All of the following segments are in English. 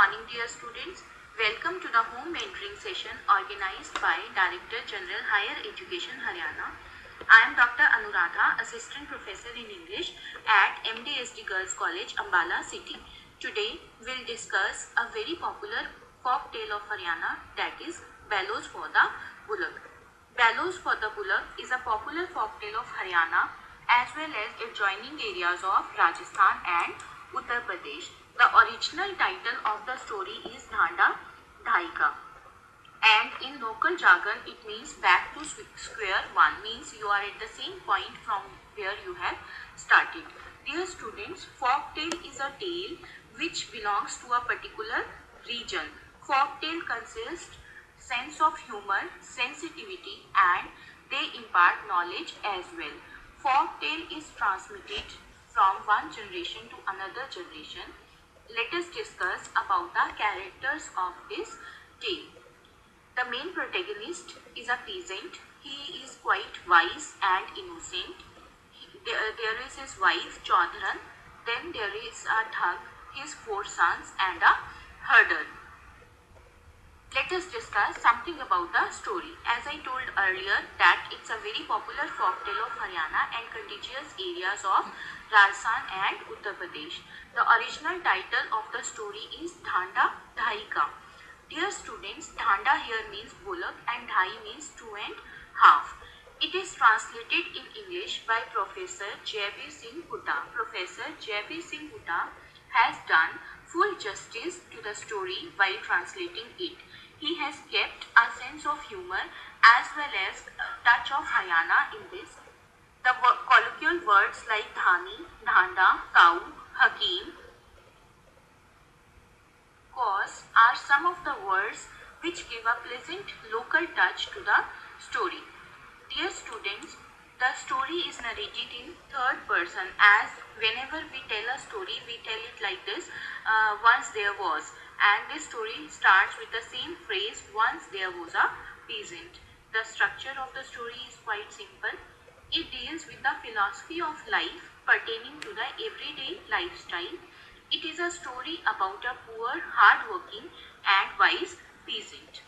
morning, dear students. Welcome to the home mentoring session organized by Director General Higher Education Haryana. I am Dr. Anuradha, Assistant Professor in English at MDSD Girls College, Ambala City. Today, we'll discuss a very popular folk tale of Haryana, that is Bellows for the Bullock. Bellows for the Bullock is a popular folk tale of Haryana as well as adjoining areas of Rajasthan and Uttar Pradesh. The original title of the story is Dhanda Dhaika, and in local jargon it means back to square one, means you are at the same point from where you have started. Dear students, folk tale is a tale which belongs to a particular region. Folk tale consists sense of humor, sensitivity, and they impart knowledge as well. Folk tale is transmitted from one generation to another generation. Let us discuss about the characters of this tale. The main protagonist is a peasant. He is quite wise and innocent. There is his wife Chaudharan. Then there is a Dhag, his 4 sons, and a herder. Let us discuss something about the story. As I told earlier that it's a very popular folk tale of Haryana and contiguous areas of Rajasthan and Uttar Pradesh. The original title of the story is Dhanda Dhaika. Dear students, Dhanda here means bullock and Dhai means 2 and half. It is translated in English by Professor J.B. Singh Hooda. Professor J.B. Singh Hooda has done full justice to the story while translating it. He has kept a sense of humor as well as a touch of Haryana in this. The colloquial words like dhani, dhanda, cow, hakim, cause are some of the words which give a pleasant local touch to the story. Dear students, the story is narrated in third person, as whenever we tell a story, we tell it like this, once there was. And this story starts with the same phrase, once there was a peasant. The structure of the story is quite simple. It deals with the philosophy of life pertaining to the everyday lifestyle. It is a story about a poor, hard-working and wise peasant.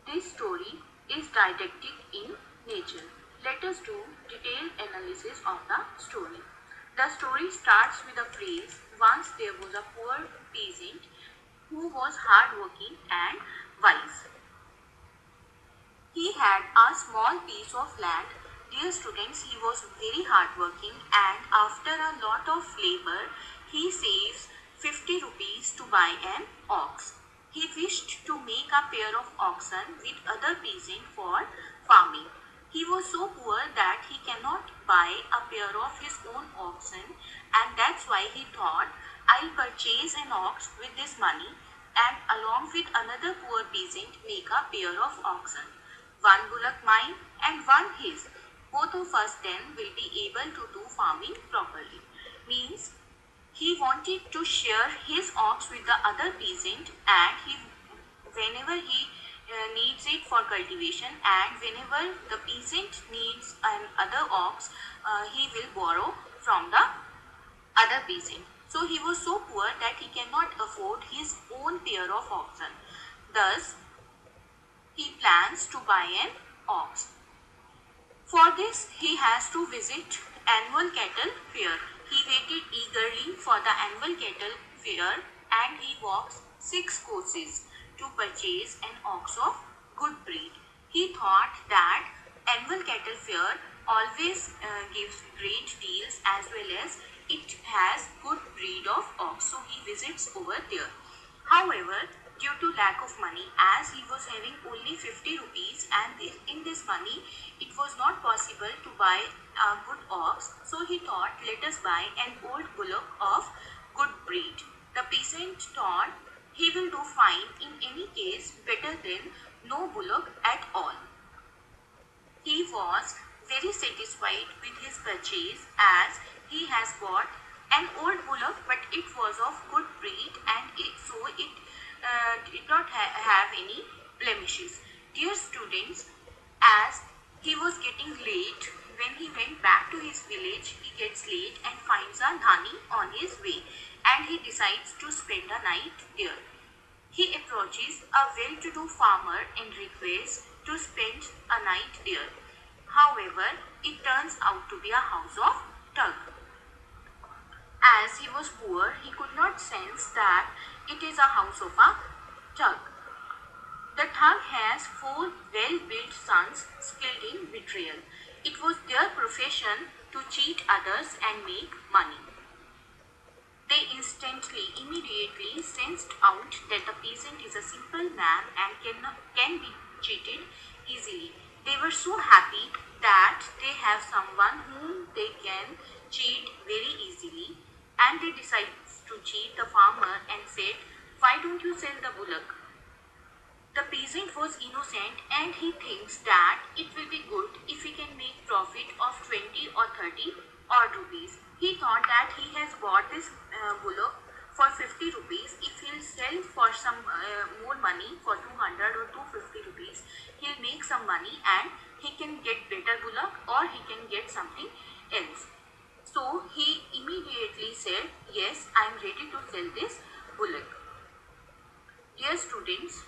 This story is didactic in nature. Let us do detailed analysis of the story. The story starts with a phrase, once there was a poor peasant who was hard-working and wise. He had a small piece of land. Dear students, he was very hard-working, and after a lot of labor, he saves 50 rupees to buy an ox. He wished to make a pair of oxen with other peasants for farming. He was so poor that he cannot buy a pair of his own oxen, and that's why he thought, I'll purchase an ox with this money and along with another poor peasant make a pair of oxen. One bullock mine and one his. Both of us then will be able to do farming properly. Means he wanted to share his ox with the other peasant, and whenever he needs it for cultivation, and whenever the peasant needs another ox, he will borrow from the other peasant. So he was so poor that he cannot afford his own pair of oxen. Thus, he plans to buy an ox. For this, he has to visit annual cattle fair. He waited eagerly for the annual cattle fair, and he walks 6 courses to purchase an ox of good breed. He thought that annual cattle fair always gives great deals as well as it has good breed of ox, so he visits over there. However, due to lack of money, as he was having only 50 rupees and in this money it was not possible to buy a good ox, so he thought, let us buy an old bullock of good breed. The peasant thought he will do fine in any case, better than no bullock at all. He was very satisfied with his purchase, as he has bought an old bullock, but it was of good breed, and it did not have any blemishes. Dear students, as he was getting late, when he went back to his village, he gets late and finds a dhani on his way, and he decides to spend a night there. He approaches a well-to-do farmer and requests to spend a night there. However, it turns out to be a house of Tug. As he was poor, he could not sense that it is a house of a Tug. The Thug has four well-built sons skilled in betrayal. It was their profession to cheat others and make money. They immediately sensed out that the peasant is a simple man and can be cheated easily. They were so happy that they have someone whom they can cheat very easily, and they decided to cheat the farmer and said, "Why don't you sell the bullock?" The peasant was innocent and he thinks that it will be good if he can make profit of 20 or 30 odd rupees. He thought that he has bought this bullock for 50 rupees. If he'll sell for some more money for 200 or 250 rupees, he'll make some money and he can get better bullock or he can get something else. So he immediately said, "Yes, I am ready to sell this bullock." Dear students,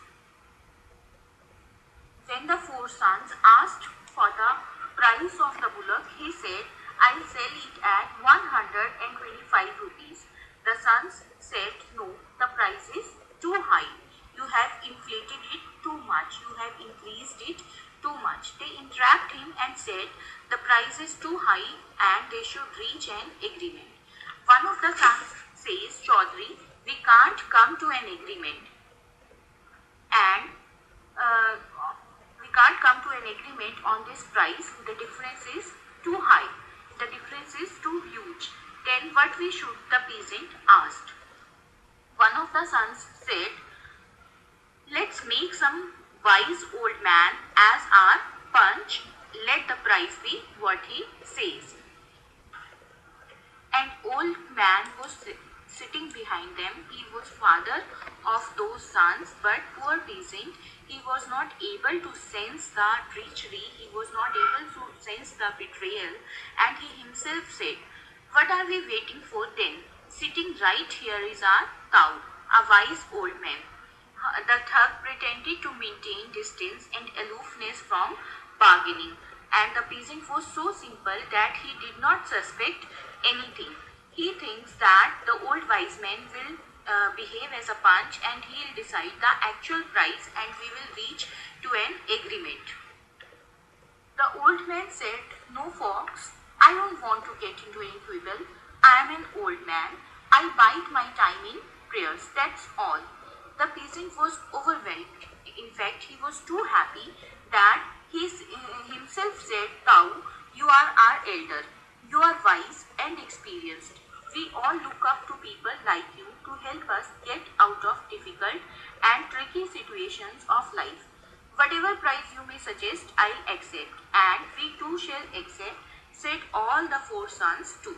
when the four sons asked for the price of the bullock, he said, "I'll sell it at 125 rupees. The sons said, "No, the price is too high. You have inflated it too much. You have increased it too much." They entrapped him and said the price is too high and they should reach an agreement. One of the sons says, "Chaudhary, we can't come to an agreement. And we can't come to an agreement on this price. The difference is too high. The difference is too huge." Then what we should, the peasant asked. One of the sons said, "Let's make some wise old man as our punch. Let the price be what he says." An old man was sitting behind them. He was father of those sons, but poor peasant, he was not able to sense the treachery, he was not able to sense the betrayal, and he himself said, "What are we waiting for then? Sitting right here is our cow, a wise old man." The Thug pretended to maintain distance and aloofness from bargaining, and the peasant was so simple that he did not suspect anything. He thinks that the old wise man will behave as a punch and he will decide the actual price and we will reach to an agreement. The old man said, "No, folks, I don't want to get into any quibble. I am an old man. I bide my time in prayers, that's all." The peasant was overwhelmed. In fact, he was too happy that he himself said, "Cow, you are our elder. You are wise and experienced. We all look up to people like you to help us get out of difficult and tricky situations of life. Whatever price you may suggest, I'll accept, and we too shall accept," said all the four sons too.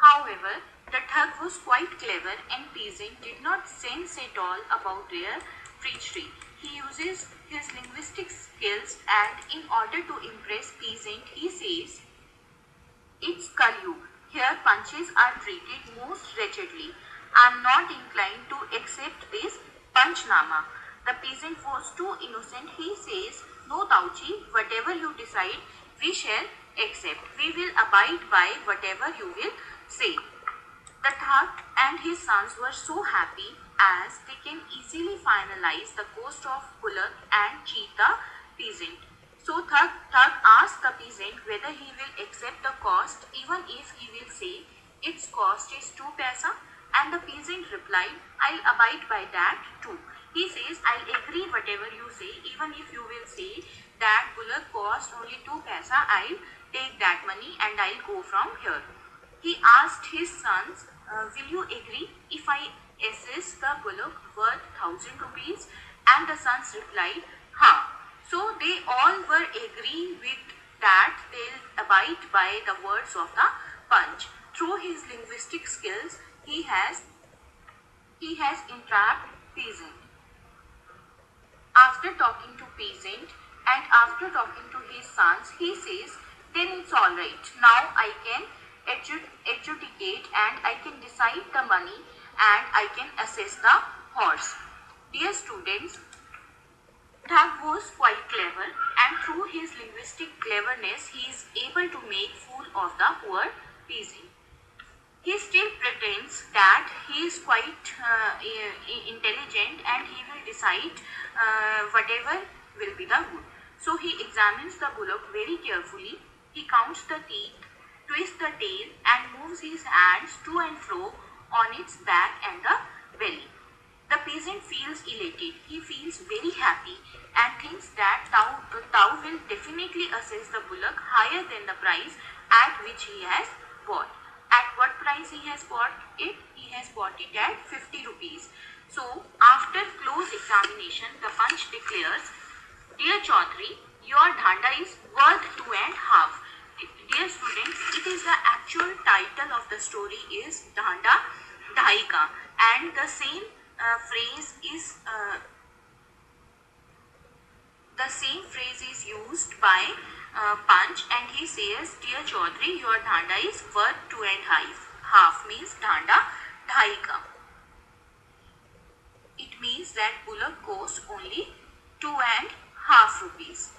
However, the Thug was quite clever and peasant did not sense at all about their treachery. He uses his linguistic skills and in order to impress peasant, he says, "It's Kalyug. Here punches are treated most wretchedly. I am not inclined to accept this punchnama." The peasant was too innocent. He says, "No, Tauchi, whatever you decide, we shall accept. We will abide by whatever you will say." The Thug and his sons were so happy as they can easily finalize the cost of bullock and cheat the peasant. So Thug asked the peasant whether he will accept the cost even if he will say its cost is 2 paisa, and the peasant replied, "I'll abide by that too." He says, "I'll agree whatever you say, even if you will say that bullock cost only 2 paisa, I'll take that money and I'll go from here." He asked his sons, "Will you agree if I assess the bullock worth 1,000 rupees? And the sons replied, "Ha." So they all were agree with that they'll abide by the words of the punch. Through his linguistic skills, he has entrapped peasant. After talking to peasant and after talking to his sons, he says, "Then it's all right. Now I can adjudicate and I can decide the money and I can assess the horse. Dear students, Thug was quite clever, and through his linguistic cleverness he is able to make fool of the poor peasant. He still pretends that he is quite intelligent and he will decide whatever will be the good. So he examines the bullock very carefully. He counts the teeth, twists the tail and moves his hands to and fro on its back and the belly. The peasant feels elated. He feels very happy and thinks that Tau will definitely assess the bullock higher than the price at which he has bought. At what price he has bought it? He has bought it at 50 rupees. So, after close examination, the Punch declares, Dear Chaudhary, your dhanda is worth 2.5. Dear students, it is the actual title of the story is Dhanda Dhaika, and the same phrase is used by Punch, and he says, Dear Chaudhary, your dhanda is worth 2.5, means dhanda dhaika. It means that bullock costs only 2.5 rupees.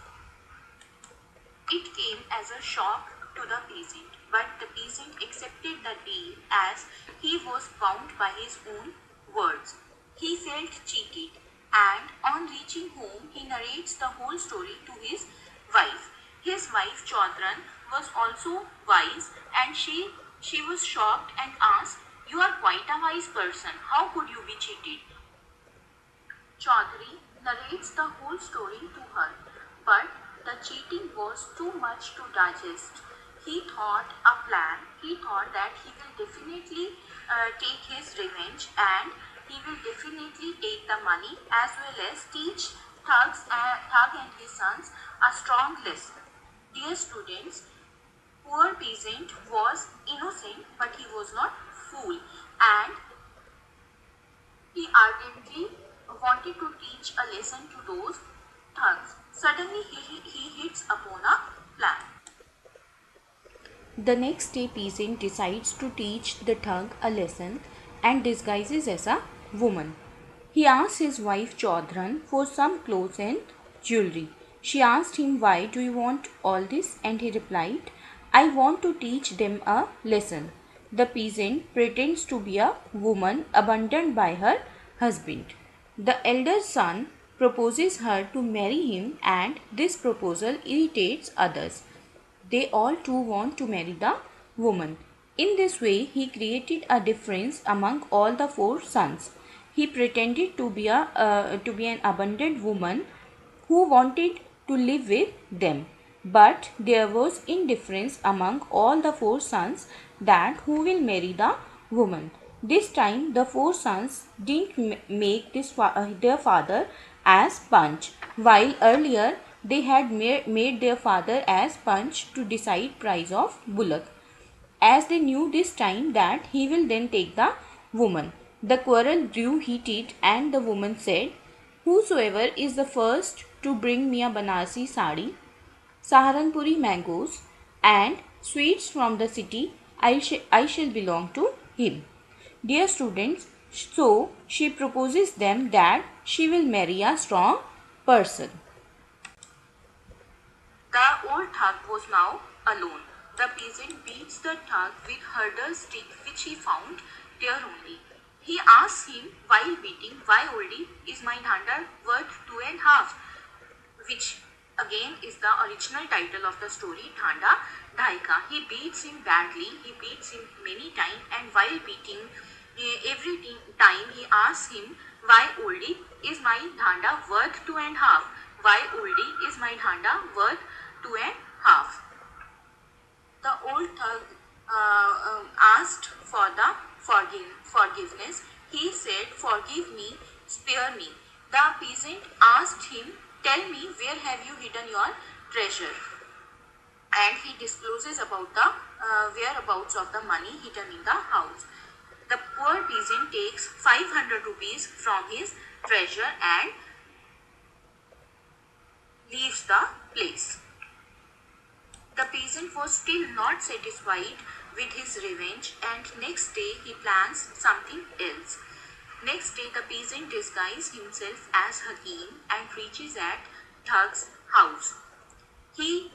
It came as a shock to the peasant, but the peasant accepted the deal as he was bound by his own words. He felt cheated, and on reaching home he narrates the whole story to his wife. His wife Chaudhran was also wise, and she was shocked and asked, You are quite a wise person, how could you be cheated? Chaudhary narrates the whole story to her, but the cheating was too much to digest. He thought a plan. He thought that he will definitely take his revenge, and he will definitely take the money as well as teach Thug and his sons a strong lesson. Dear students, poor peasant was innocent, but he was not fool, and he ardently wanted to teach a lesson to those thugs. Suddenly he hits upon a plan. The next day, peasant decides to teach the thug a lesson and disguises as a woman. He asks his wife Chaudhran for some clothes and jewelry. She asked him, Why do you want all this? And he replied, I want to teach them a lesson. The peasant pretends to be a woman abandoned by her husband. The elder son proposes her to marry him, and this proposal irritates others. They all too want to marry the woman. In this way, he created a difference among all the 4 sons. He pretended to be an abandoned woman who wanted to live with them. But there was indifference among all the 4 sons that who will marry the woman. This time the 4 sons didn't make their father as Punch, while earlier they had made their father as Punch to decide price of bullock, as they knew this time that he will then take the woman. The quarrel grew heated, and the woman said, Whosoever is the first to bring me a Banarsi sari, Saharanpuri mangoes, and sweets from the city, I shall belong to him. Dear students, so she proposes them that she will marry a strong person. The old thug was now alone. The peasant beats the thug with herder's stick which he found there only. He asks him while beating, Why oldie is my dhanda worth 2.5? Which again is the original title of the story, Dhanda Dhaika. He beats him badly, he beats him many times, and while beating, every time he asks him, Why oldie is my dhanda worth 2.5? Why oldie is my dhanda worth 2.5? The old thug asked for the forgiveness. He said, Forgive me, spare me. The peasant asked him, Tell me, where have you hidden your treasure? And he discloses about the whereabouts of the money hidden in the house. The poor peasant takes 500 rupees from his treasure and leaves the place. The peasant was still not satisfied with his revenge, and next day he plans something else. Next day, the peasant disguises himself as Hakim and reaches at Thug's house. He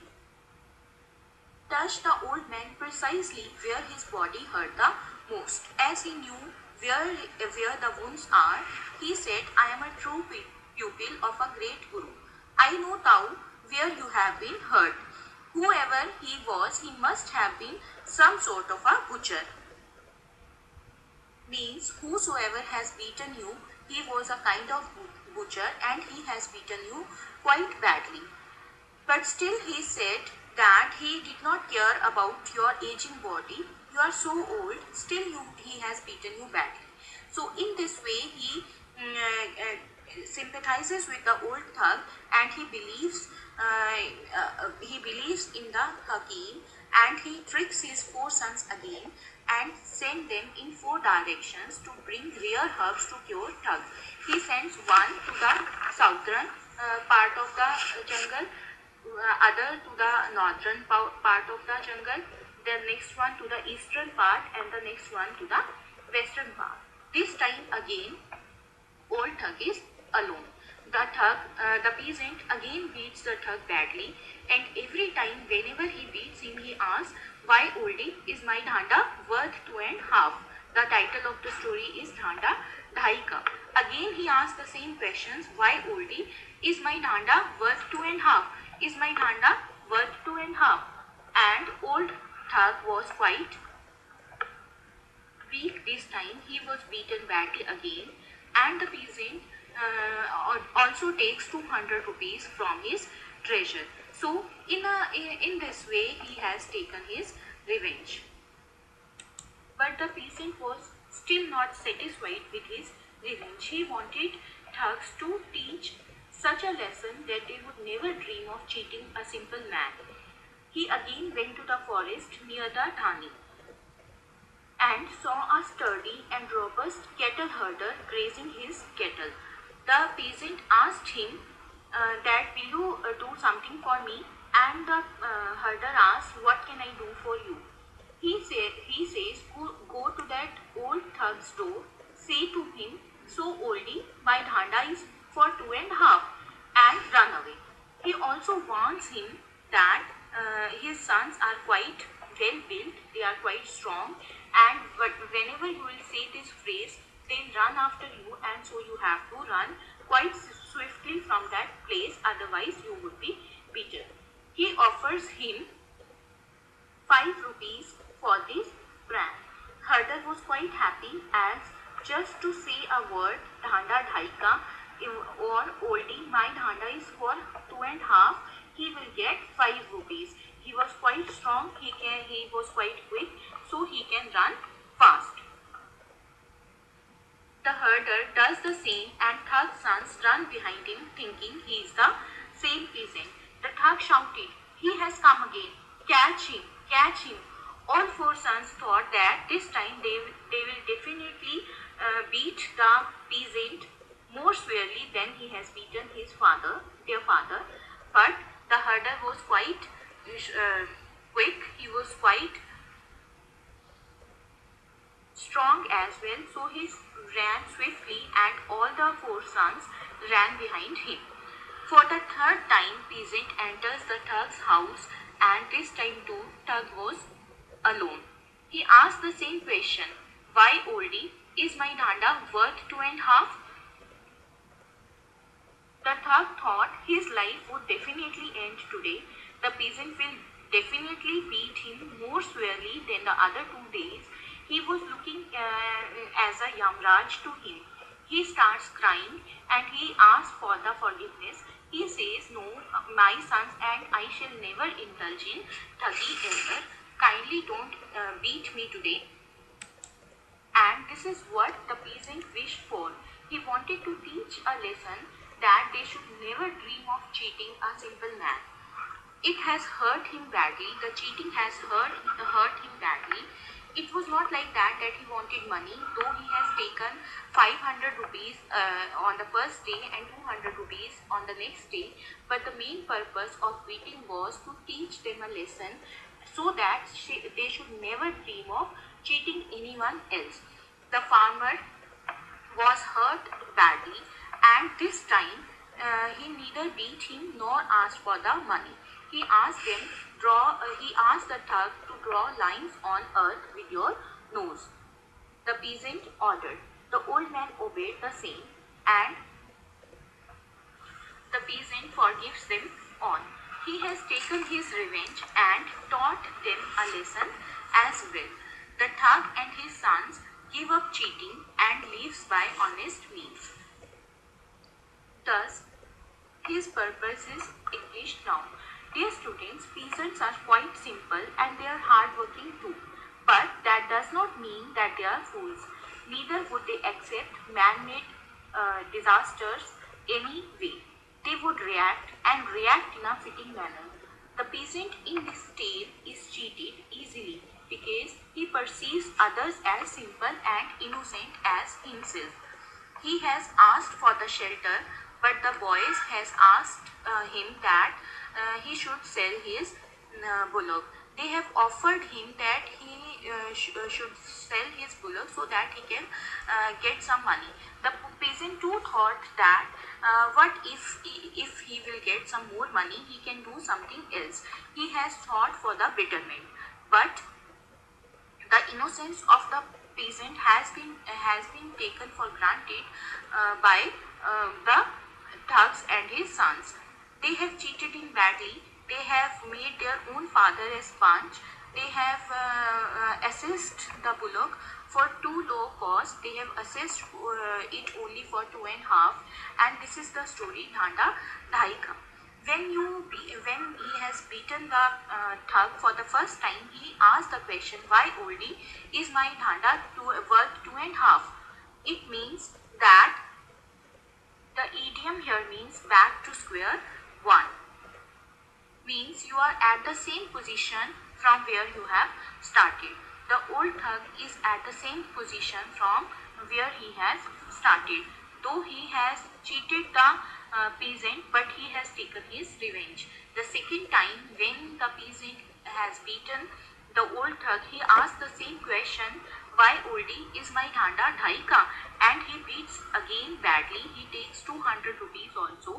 touched the old man precisely where his body hurt the most. As he knew where the wounds are, he said, I am a true pupil of a great guru. I know thou where you have been hurt. Whoever he was, he must have been some sort of a butcher. Means whosoever has beaten you, he was a kind of butcher and he has beaten you quite badly. But still he said that he did not care about your aging body. You are so old, still he has beaten you badly. So in this way sympathizes with the old thug, and he believes in the Hakim, and he tricks his four sons again and send them in four directions to bring rare herbs to cure thug. He sends one to the southern part of the jungle, other to the northern part of the jungle, the next one to the eastern part, and the next one to the western part. This time again, old thug is alone. The peasant again beats the thug badly, and every time whenever he beats him, he asks, why oldie is my dhanda worth 2.5? The title of the story is Dhanda Dhaika. Again he asks the same questions, why oldie is my dhanda worth 2.5? Is my dhanda worth 2.5? And old thug was quite weak this time. He was beaten badly again, and the peasant also takes 200 rupees from his treasure. So in this way he has taken his revenge. But the peasant was still not satisfied with his revenge. He wanted thugs to teach such a lesson that they would never dream of cheating a simple man. He again went to the forest near the Dhani and saw a sturdy and robust cattle herder grazing his cattle. The peasant asked him that will you do something for me, and the herder asked, what can I do for you? He says, go to that old thug's door, say to him, so oldie, my dhanda is for 2.5, and run away. He also warns him that his sons are quite well built, they are quite strong, and but whenever you will say this phrase, they'll run after you, and so you have to run quite swiftly from that place, otherwise you would be beaten. He offers him 5 rupees for this prank. Herder was quite happy, as just to say a word, dhanda dhaika, or oldie, my dhanda is for 2.5, he will get 5 rupees. He was quite strong, he was quite quick, so he can run fast. The herder does the same, and thug's sons run behind him, thinking he is the same peasant. The thug shouted, he has come again, catch him, catch him. All four sons thought that this time they will definitely beat the peasant more severely than he has beaten their father. But the herder was quite quick, he was quite strong as well, so he ran swiftly, and all the four sons ran behind him. For the third time, peasant enters the thug's house, and this time too, thug was alone. He asked the same question, why oldie, is my dhanda worth 2.5? The thug thought his life would definitely end today. The peasant will definitely beat him more severely than the other 2 days. He was looking as a Yamraj to him. He starts crying and he asks for the forgiveness. He says, no, my sons and I shall never indulge in thuggy ever. Kindly don't beat me today. And this is what the peasant wished for. He wanted to teach a lesson that they should never dream of cheating a simple man. It has hurt him badly. The cheating has hurt him badly. It was not like that he wanted money, though he has taken 500 rupees on the first day and 200 rupees on the next day. But the main purpose of beating was to teach them a lesson so that they should never dream of cheating anyone else. The farmer was hurt badly, and this time he neither beat him nor asked for the money. He asked the thug to draw lines on earth with your nose. The peasant ordered. The old man obeyed the same, and the peasant forgives them all. He has taken his revenge and taught them a lesson as well. The thug and his sons give up cheating and lives by honest means. Thus, his purpose is accomplished now. Dear students, peasants are quite simple and they are hardworking too. But that does not mean that they are fools. Neither would they accept man-made disasters anyway. They would react and react in a fitting manner. The peasant in this tale is cheated easily because he perceives others as simple and innocent as himself. He has asked for the shelter, but the boys has asked him that he should sell his bullock. They have offered him that he should sell his bullock so that he can get some money. The peasant too thought that what if he will get some more money, he can do something else. He has thought for the betterment, but the innocence of the peasant has been taken for granted by the thugs and his sons. They have cheated him badly. They have made their own father a sponge. They have assessed the bullock for too low cost. They have assessed it only for 2.5, and this is the story Dhanda Dhaika. When he has beaten the thug for the first time, he asked the question, "Why, oldie, is my dhanda worth 2.5?" It means that the idiom here means back to square one. Means you are at the same position from where you have started. The old thug is at the same position from where he has started. Though he has cheated the peasant, but he has taken his revenge. The second time when the peasant has beaten the old thug, he asked the same question, "Why, oldie, is my dhanda dhaika?" And he beats again badly. He takes 200 rupees also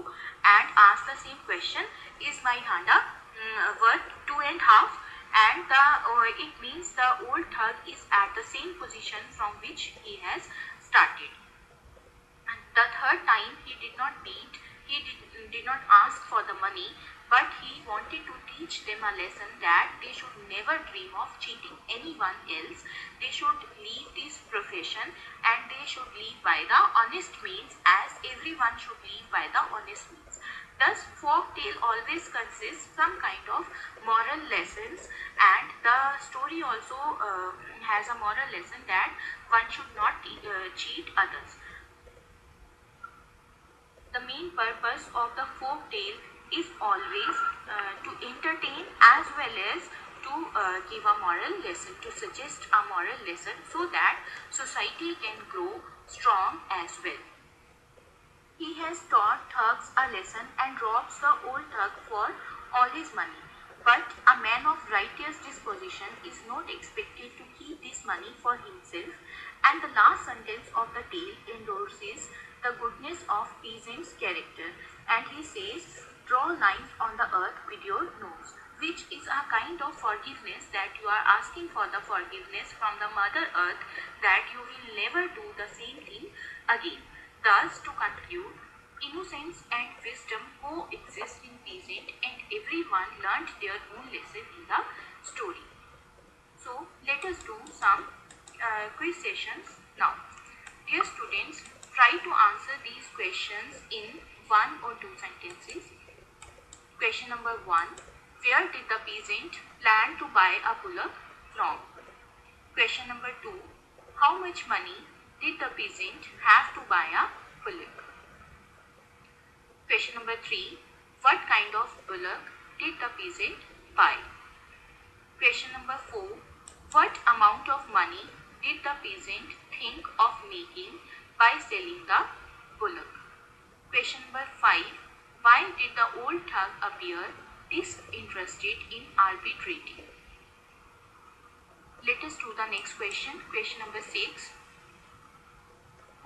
and asks the same question, "Is my dhanda worth 2.5?" And it means the old thug is at the same position from which he has started. And the third time he did not beat, he did not ask for the money, but he wanted to teach them a lesson that they should never dream of cheating anyone else. They should leave this profession and they should live by the honest means, as everyone should live by the honest means. Thus, folk tale always consists some kind of moral lessons, and the story also has a moral lesson that one should not cheat others. The main purpose of the folk tale is always to entertain as well as to give a moral lesson, to suggest a moral lesson so that society can grow strong as well. He has taught thugs a lesson and robs the old thug for all his money. But a man of righteous disposition is not expected to keep this money for himself, and the last sentence of the tale endorses the goodness of peasant's character, and he says, "Draw lines on the earth with your nose," which is a kind of forgiveness, that you are asking for the forgiveness from the Mother Earth, that you will never do the same thing again. Thus, to conclude, innocence and wisdom coexist in peasant, and everyone learnt their own lesson in the story. So, let us do some quiz sessions now. Dear students, try to answer these questions in 1 or 2 sentences. Question number 1. Where did the peasant plan to buy a bullock from? Question number 2. How much money did the peasant have to buy a bullock? Question number 3. What kind of bullock did the peasant buy? Question number 4. What amount of money did the peasant think of making by selling the bullock? Question number 5. Why did the old thug appear disinterested in arbitrating? Let us do the next question. Question number 6.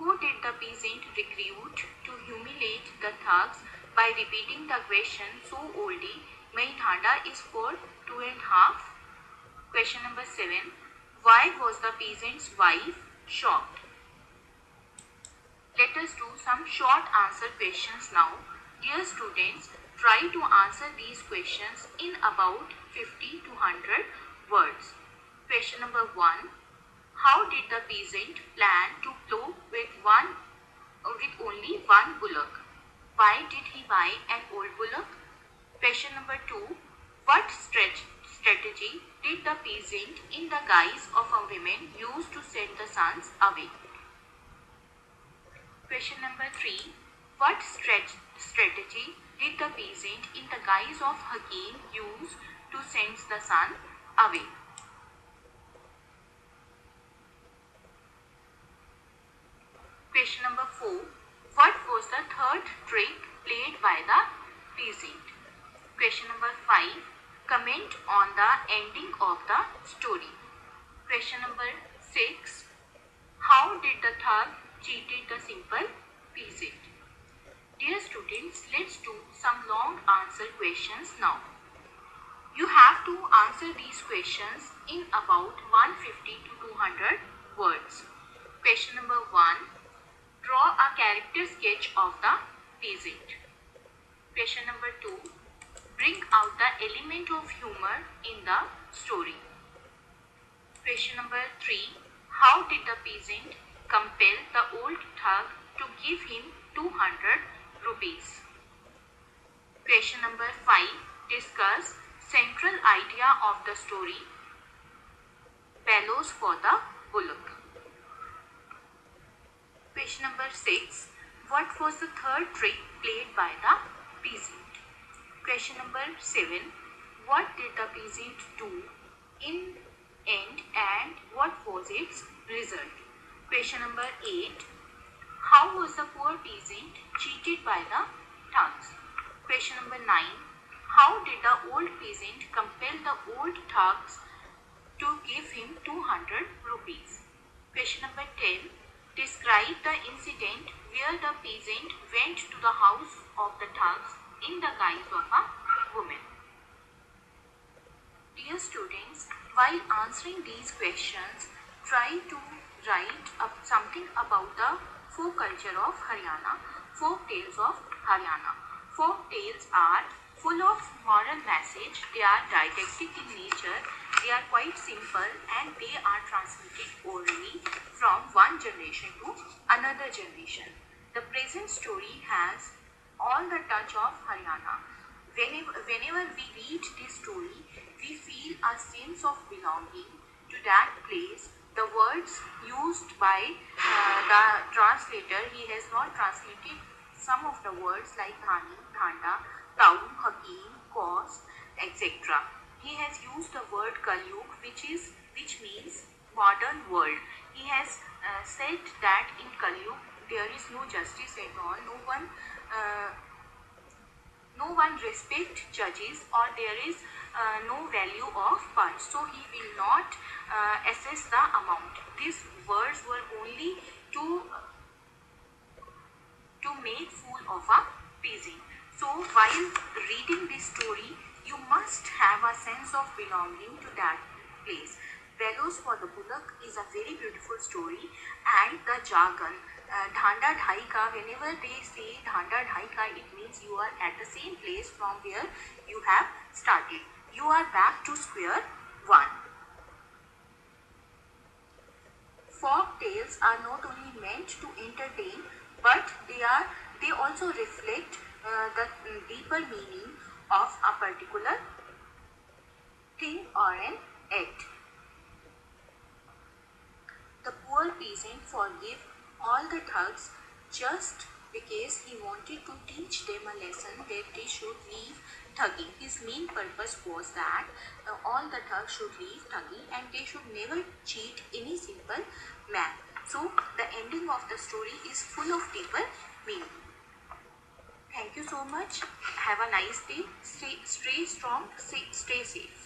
Who did the peasant recruit to humiliate the thugs by repeating the question so oldie, my dhanda is for 2.5? Question number 7. Why was the peasant's wife shocked? Let us do some short answer questions now. Dear students, try to answer these questions in about 50 to 100 words. Question number 1. How did the peasant plan to plow with only one bullock? Why did he buy an old bullock? Question number 2. What strategy did the peasant in the guise of a woman use to send the sons away? Question number 3. What strategy did the peasant in the guise of Hakim use to send the son away? Question number 4. What was the third trick played by the peasant? Question number 5. Comment on the ending of the story. Question number 6. How did the thug cheated the simple peasant? Dear students, let's do some long answer questions now. You have to answer these questions in about 150 to 200 words. Question number 1. Draw a character sketch of the peasant. Question number 2. Bring out the element of humor in the story. Question number 3. How did the peasant compel the old thug to give him 200 rupees? Question number 5. Discuss central idea of the story. Bellows for the bullock. Question number 6. What was the third trick played by the peasant? Question number 7. What did the peasant do in end and what was its result? Question number 8. How was the poor peasant cheated by the thugs? Question number 9. How did the old peasant compel the old thugs to give him 200 rupees? Question number 10. Describe the incident where the peasant went to the house of the thugs in the guise of a woman. Dear students, while answering these questions, try to write up something about the folk culture of Haryana, folk tales of Haryana. Folk tales are full of moral message, they are didactic in nature, they are quite simple and they are transmitted orally from one generation to another generation. The present story has all the touch of Haryana. Whenever we read this story, we feel a sense of belonging to that place. The words used by the translator, he has not translated some of the words like Dhani, Dhanda, Town, Hakim, Cause, etc. He has used the word Kalyug, which means modern world. He has said that in Kalyug there is no justice at all. No one respect judges or there is no value of funds. So he will not assess the amount. These words were only to make fool of a peasant. So while reading this story, you must have a sense of belonging to that place. Bellows for the bullock is a very beautiful story, and the jargon, dhanda dhai ka, whenever they say dhanda dhai ka, it means you are at the same place from where you have started. You are back to square one. Folk tales are not only meant to entertain, but they also reflect the deeper meaning of a particular thing or an act. The poor peasant forgave all the thugs just because he wanted to teach them a lesson that they should leave thugging. His main purpose was that all the thugs should leave thugging and they should never cheat any simple man. So the ending of the story is full of deeper meaning. Thank you so much. Have a nice day. Stay strong. Stay safe.